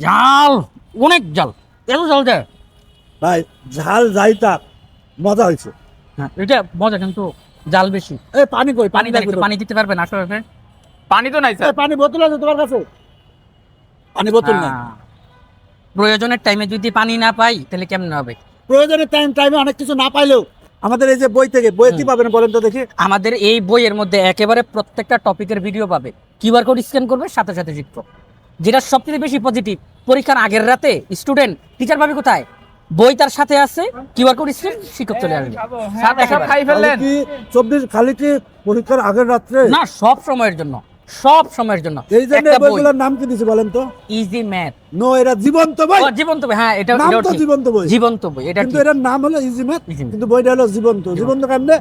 জাল, অনেক জাল, এত জাল দেয়। ভাই ঝাল যাইতা মজা হয়েছে। হ্যাঁ, এটা মজা, কিন্তু জাল বেশি। এই পানি কই? পানি লাগবে তো। পানি দিতে পারবেন আসলে? পানি তো নাই এই স্যার। পানি বোতল আছে তোমার কাছে? পানি বোতল নাই। প্রয়োজনের টাইমে যদি পানি না পাই তাহলে কেমন হবে? প্রয়োজনের টাইমে অনেক কিছু না পাইলেও আমাদের এই যে বই থেকে বইয়ে কি পাবেন বলেন তো দেখি। আমাদের এই বইয়ের মধ্যে একেবারে প্রত্যেকটা টপিকের ভিডিও পাবে, কিউআর কোড স্ক্যান করবে, সাথে সাথে শিক্ষক। যেটা সবচেয়ে বেশি পজিটিভ, পরীক্ষার আগের রাতে স্টুডেন্ট টিচার পাবে কোথায়? বই তার সাথে আছে, কিউআর কোড স্ক্যান, শিক্ষক চলে আসবে। সাথে সব খাই খালি ফেললেন। কি 24 খালি কি পরীক্ষার আগের রাত্রে? না, সব সময়ের জন্য, সব সময়ের জন্য। এই জন্য একটা বই বইগুলোর নাম কি দিছে বলেন তো? Easy math. নো, এরা জীবন্ত বই। জীবন্ত বই, হ্যাঁ, এটা নাম এটাও তো ঠিক। জীবন্ত বই। জীবন্ত বই, এটা কিন্তু ঠিক। এটার নাম হলো ইজি ম্যাথ, Easy Math। কিন্তু বইটা হলো জীবন্ত। জীবন্ত কেমনে?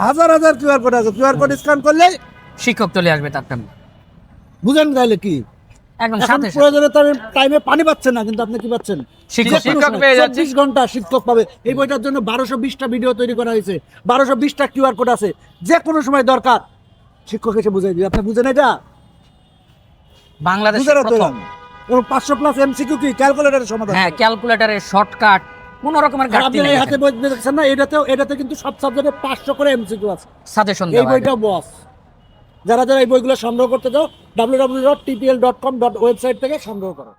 হাজার হাজার কিউআর কোড আছে, কিউআর কোড স্ক্যান করলে শিক্ষক চলে আসবে তার সামনে, বুঝেন তাহলে কি। একদম এখন সাথে সাথে। প্রয়োজনে টাইমে পানি পাচ্ছেন না, কিন্তু আপনি কি পাচ্ছেন? শিক্ষক শিক্ষক পেয়ে যাচ্ছে। 24 ঘন্টা শিক্ষক পাবে। এই বইটার জন্য 1220টা ভিডিও তৈরি করা হয়েছে, 1220টা কিউআর কোড আছে। যে কোনো সময় দরকার শিক্ষক এসে বুঝাই দিবে। আপনি বুঝেন এটা? বাংলাদেশের বুঝার তো প্রথম। 500 প্লাস এমসিকিউ কি ক্যালকুলেটরের সমাধান। হ্যাঁ, ক্যালকুলেটরের শর্টকাট, কোন রকমের আর ঘাটতি আপনি নেই। এই হাতে বই দেখছেন না, এটাতে কিন্তু সব সাবজেক্টে 500 করে এমসিকিউ আছে। সাজেশন এই দেওয়া বইটা বস। যারা যারা এই বইগুলো সংগ্রহ করতে চাও www.tpl.com ওয়েবসাইট থেকে সংগ্রহ করো।